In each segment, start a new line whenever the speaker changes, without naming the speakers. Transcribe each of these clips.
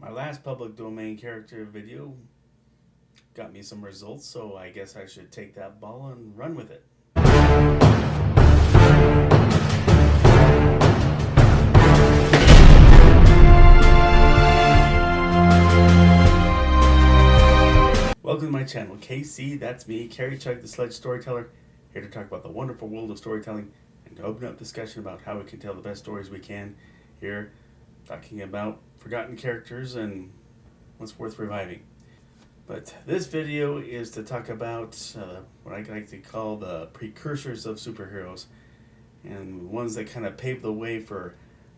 My last public domain character video got me some results, so I guess I should take that ball and run with it. Welcome to my channel, KC, that's me, Carrie Chug the Sledge Storyteller, here to talk about the wonderful world of storytelling and to open up discussion about how we can tell the best stories we can here, talking about forgotten characters and what's worth reviving. But this video is to talk about what I like to call the precursors of superheroes and ones that kind of pave the way for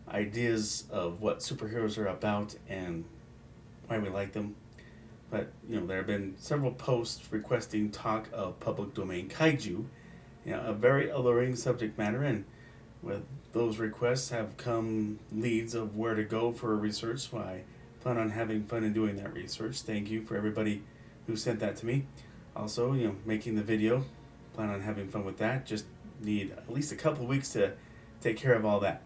ideas of what superheroes are about and why we like them. But, there have been several posts requesting talk of public domain kaiju, a very alluring subject matter, and with those requests have come leads of where to go for research, so I plan on having fun in doing that research. Thank you for everybody who sent that to me. Also, making the video, plan on having fun with that. Just need at least a couple weeks to take care of all that.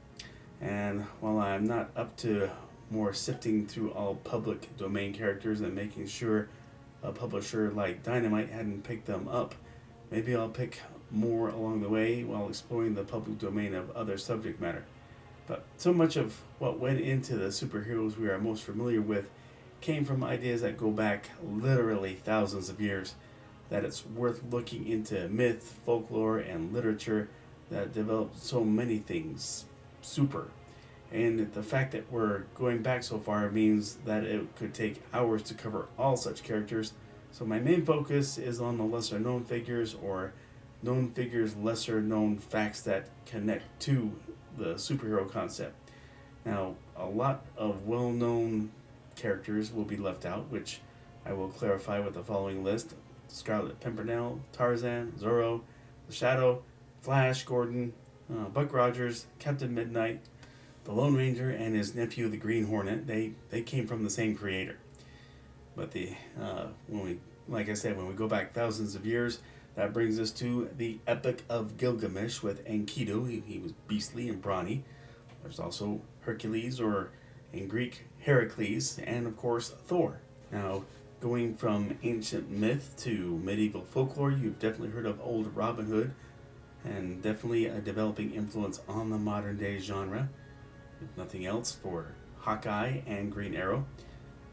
And while I'm not up to more sifting through all public domain characters and making sure a publisher like Dynamite hadn't picked them up, maybe I'll pick more along the way while exploring the public domain of other subject matter. But so much of what went into the superheroes we are most familiar with came from ideas that go back literally thousands of years, that it's worth looking into myth, folklore, and literature that developed so many things super. And the fact that we're going back so far means that it could take hours to cover all such characters. So my main focus is on the lesser known figures, or known figures, lesser known facts that connect to the superhero concept. Now, a lot of well-known characters will be left out, which I will clarify with the following list: Scarlet Pimpernel, Tarzan, Zorro, The Shadow, Flash Gordon, Buck Rogers, Captain Midnight, the Lone Ranger, and his nephew, the Green Hornet. They came from the same creator. But when we go back thousands of years, that brings us to the Epic of Gilgamesh with Enkidu. He was beastly and brawny. There's also Hercules, or in Greek, Heracles, and of course Thor. Now, going from ancient myth to medieval folklore, you've definitely heard of old Robin Hood, and definitely a developing influence on the modern day genre. If nothing else, for Hawkeye and Green Arrow.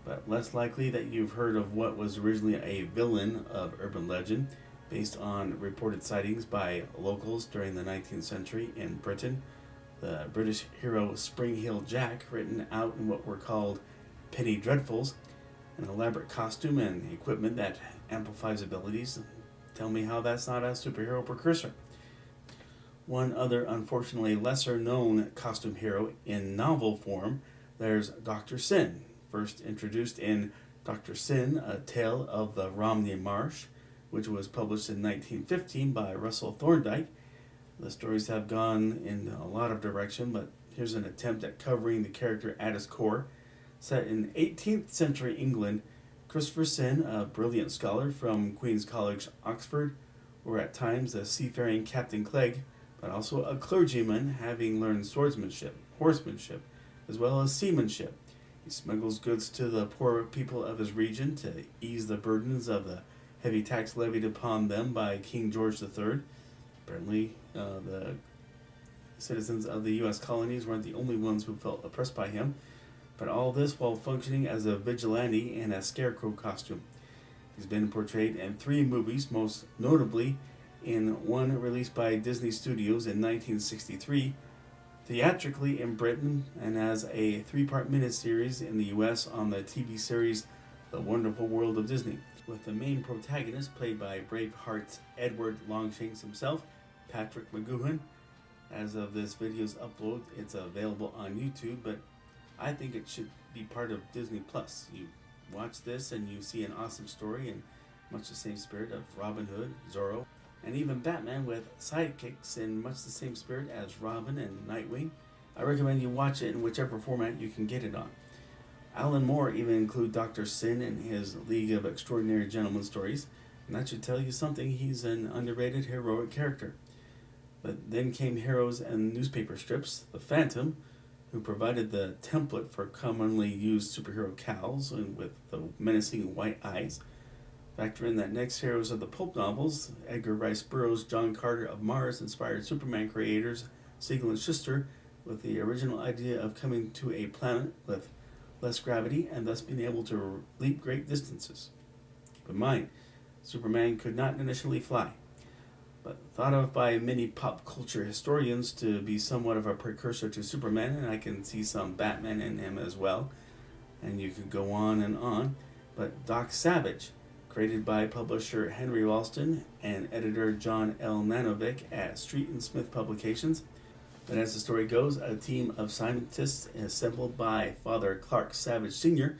But less likely that you've heard of what was originally a villain of urban legend, based on reported sightings by locals during the 19th century in Britain. The British hero Spring Heel Jack, written out in what were called penny dreadfuls, an elaborate costume and equipment that amplifies abilities. Tell me how that's not a superhero precursor. One other, unfortunately lesser known costume hero in novel form, there's Dr. Sin, first introduced in Dr. Sin, A Tale of the Romney Marsh, which was published in 1915 by Russell Thorndike. The stories have gone in a lot of direction, but here's an attempt at covering the character at its core. Set in 18th century England, Christopher Sin, a brilliant scholar from Queen's College, Oxford, or at times a seafaring Captain Clegg, but also a clergyman having learned swordsmanship, horsemanship, as well as seamanship. He smuggles goods to the poor people of his region to ease the burdens of the heavy tax levied upon them by King George III. Apparently, the citizens of the U.S. colonies weren't the only ones who felt oppressed by him, but all this while functioning as a vigilante in a scarecrow costume. He's been portrayed in 3 movies, most notably in one released by Disney Studios in 1963, theatrically in Britain, and as a 3-part miniseries in the US on the TV series The Wonderful World of Disney, with the main protagonist played by Braveheart's Edward Longshanks himself, Patrick McGoohan. As of this video's upload, it's available on YouTube, but I think it should be part of Disney Plus. You watch this and you see an awesome story in much the same spirit of Robin Hood, Zorro, and even Batman, with sidekicks in much the same spirit as Robin and Nightwing. I recommend you watch it in whichever format you can get it on. Alan Moore even included Dr. Sin in his League of Extraordinary Gentlemen stories, and that should tell you something. He's an underrated heroic character. But then came heroes and newspaper strips. The Phantom, who provided the template for commonly used superhero cowls and with the menacing white eyes. Factor in that next heroes of the pulp novels, Edgar Rice Burroughs' John Carter of Mars inspired Superman creators Siegel and Schuster with the original idea of coming to a planet with less gravity and thus being able to leap great distances. Keep in mind, Superman could not initially fly, but thought of by many pop culture historians to be somewhat of a precursor to Superman, and I can see some Batman in him as well, and you could go on and on. But Doc Savage, created by publisher Henry Ralston and editor John L. Nanovic at Street and Smith Publications. But as the story goes, a team of scientists assembled by Father Clark Savage Sr.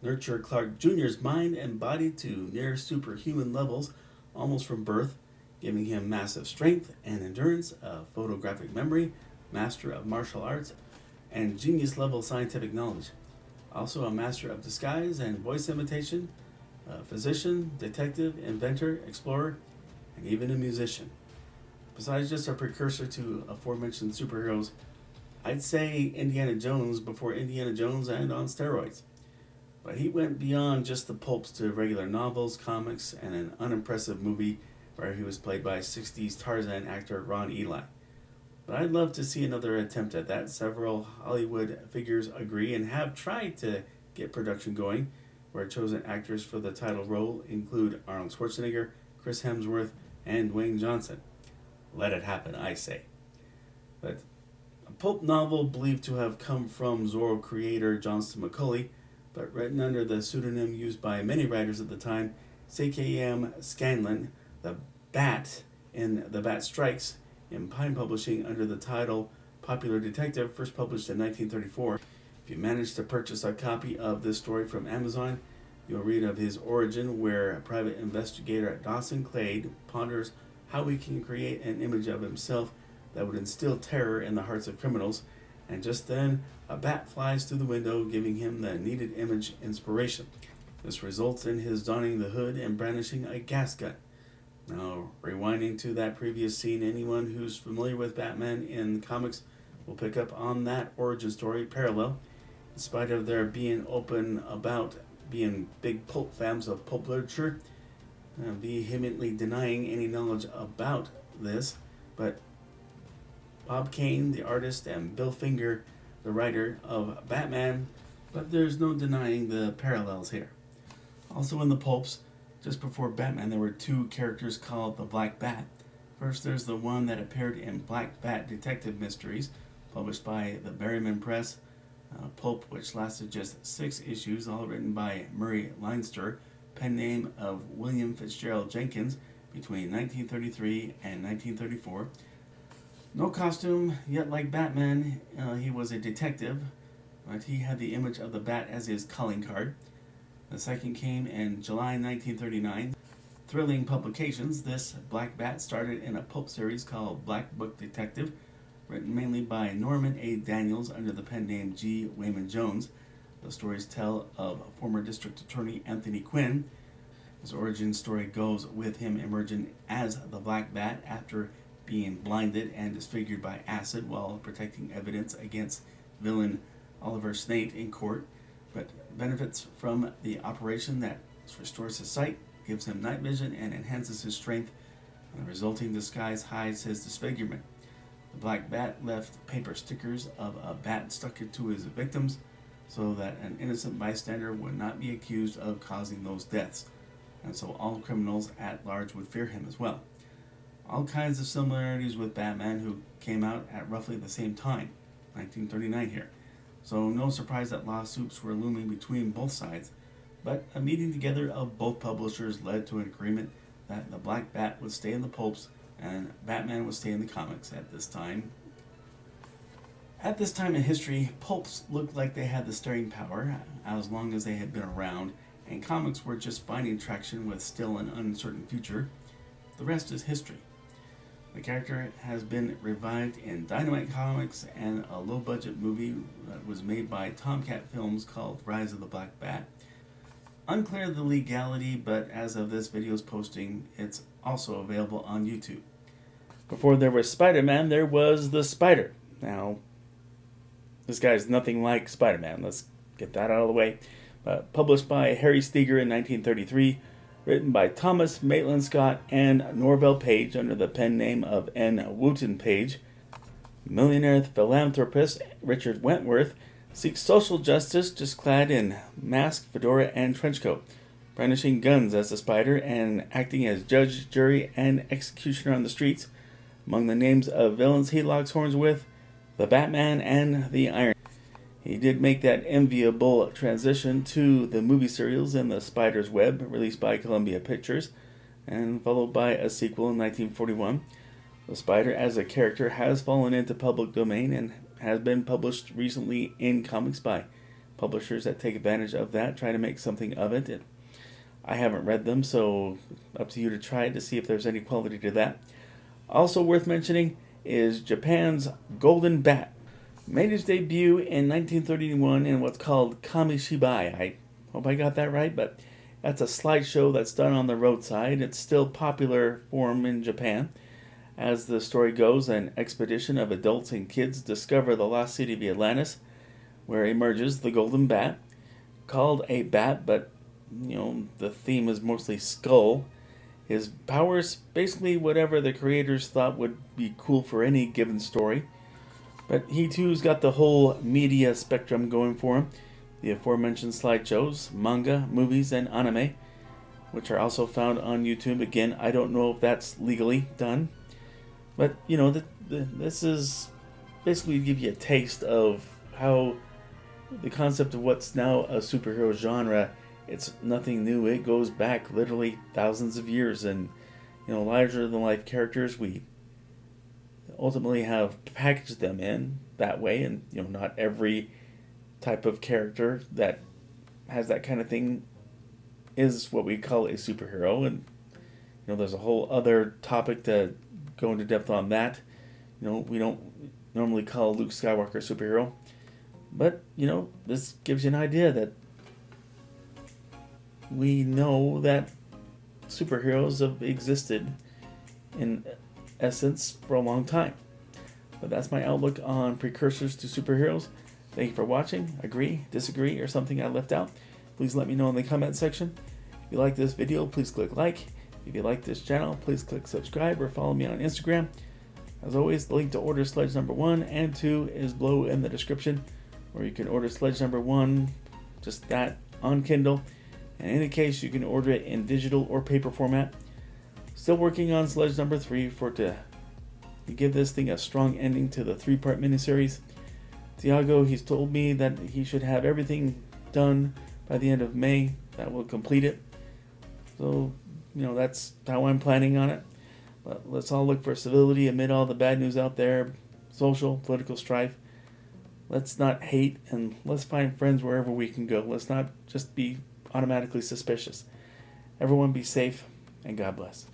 nurture Clark Jr.'s mind and body to near superhuman levels almost from birth, giving him massive strength and endurance, a photographic memory, master of martial arts, and genius-level scientific knowledge. Also a master of disguise and voice imitation, a physician, detective, inventor, explorer, and even a musician. Besides just a precursor to aforementioned superheroes, I'd say Indiana Jones before Indiana Jones and on steroids. But he went beyond just the pulps to regular novels, comics, and an unimpressive movie where he was played by 60s Tarzan actor Ron Ely. But I'd love to see another attempt at that. Several Hollywood figures agree and have tried to get production going, where chosen actors for the title role include Arnold Schwarzenegger, Chris Hemsworth, and Dwayne Johnson. Let it happen, I say. But a pulp novel believed to have come from Zorro creator Johnston McCulley, but written under the pseudonym used by many writers at the time, C.K.M. Scanlon, the Bat in The Bat Strikes, in Pine Publishing under the title Popular Detective, first published in 1934. If you manage to purchase a copy of this story from Amazon, you'll read of his origin, where a private investigator Dawson Clade ponders how he can create an image of himself that would instill terror in the hearts of criminals, and just then a bat flies through the window, giving him the needed image inspiration. This results in his donning the hood and brandishing a gas gun. Now, rewinding to that previous scene, anyone who's familiar with Batman in comics will pick up on that origin story parallel. In spite of their being open about being big pulp fans of pulp literature, vehemently denying any knowledge about this, but Bob Kane, the artist, and Bill Finger, the writer of Batman, but there's no denying the parallels here. Also in the pulps, just before Batman, there were two characters called the Black Bat. First, there's the one that appeared in Black Bat Detective Mysteries, published by the Berryman Press, pulp which lasted just 6 issues, all written by Murray Leinster, pen name of William Fitzgerald Jenkins, between 1933 and 1934. No costume, yet like Batman, he was a detective, but he had the image of the bat as his calling card. The second came in July 1939. Thrilling publications, this Black Bat started in a pulp series called Black Book Detective, written mainly by Norman A. Daniels under the pen name G. Wayman Jones. The stories tell of former District Attorney Anthony Quinn. His origin story goes with him emerging as the Black Bat after being blinded and disfigured by acid while protecting evidence against villain Oliver Snate in court, but benefits from the operation that restores his sight, gives him night vision, and enhances his strength, and the resulting disguise hides his disfigurement. The Black Bat left paper stickers of a bat stuck to his victims so that an innocent bystander would not be accused of causing those deaths, and so all criminals at large would fear him as well. All kinds of similarities with Batman, who came out at roughly the same time, 1939 here. So no surprise that lawsuits were looming between both sides, but a meeting together of both publishers led to an agreement that the Black Bat would stay in the pulps and Batman would stay in the comics at this time. At this time in history, pulps looked like they had the staying power as long as they had been around, and comics were just finding traction with still an uncertain future. The rest is history. The character has been revived in Dynamite Comics and a low-budget movie that was made by Tomcat Films called Rise of the Black Bat. Unclear the legality, but as of this video's posting, it's also available on YouTube. Before there was Spider-Man, there was the Spider. Now, This guy is nothing like Spider-Man. Let's get that out of the way. Published by Harry Steger in 1933, written by Thomas Maitland Scott and Norvell Page under the pen name of N. Wooten Page. Millionaire philanthropist Richard Wentworth seeks social justice just clad in mask, fedora, and trench coat, brandishing guns as the Spider and acting as judge, jury, and executioner on the streets. Among the names of villains he locks horns with, the Batman and the Iron. He did make that enviable transition to the movie serials in the Spider's Web, released by Columbia Pictures, and followed by a sequel in 1941. The Spider as a character has fallen into public domain and has been published recently in comics by publishers that take advantage of that, try to make something of it. I haven't read them, so up to you to try it to see if there's any quality to that. Also worth mentioning is Japan's Golden Bat. Made its debut in 1931 in what's called Kamishibai. I hope I got that right, but that's a slideshow that's done on the roadside. It's still popular form in Japan. As the story goes, an expedition of adults and kids discover the lost city of Atlantis, where emerges the Golden Bat. Called a bat, but the theme is mostly skull. His powers, basically whatever the creators thought would be cool for any given story. But he too's got the whole media spectrum going for him. The aforementioned slideshows, manga, movies, and anime, which are also found on YouTube. Again, I don't know if that's legally done. But, this is basically to give you a taste of how the concept of what's now a superhero genre, it's nothing new. It goes back literally thousands of years. And, larger-than-life characters, we ultimately have packaged them in that way. And, not every type of character that has that kind of thing is what we call a superhero. And, there's a whole other topic to go into depth on that. We don't normally call Luke Skywalker a superhero. But, this gives you an idea that we know that superheroes have existed in essence for a long time. But that's my outlook on precursors to superheroes. Thank you for watching. Agree, disagree, or something I left out? Please let me know in the comment section. If you like this video, please click like. If you like this channel, please click subscribe or follow me on Instagram. As always, the link to order Sledge number 1 and 2 is below in the description, or you can order Sledge number 1, just that, on Kindle. In any case, you can order it in digital or paper format. Still working on Sledge number 3 to give this thing a strong ending to the 3-part miniseries. Tiago, he's told me that he should have everything done by the end of May. That will complete it. So, that's how I'm planning on it. But let's all look for civility amid all the bad news out there, social, political strife. Let's not hate, and let's find friends wherever we can go. Let's not just be automatically suspicious. Everyone be safe, and God bless.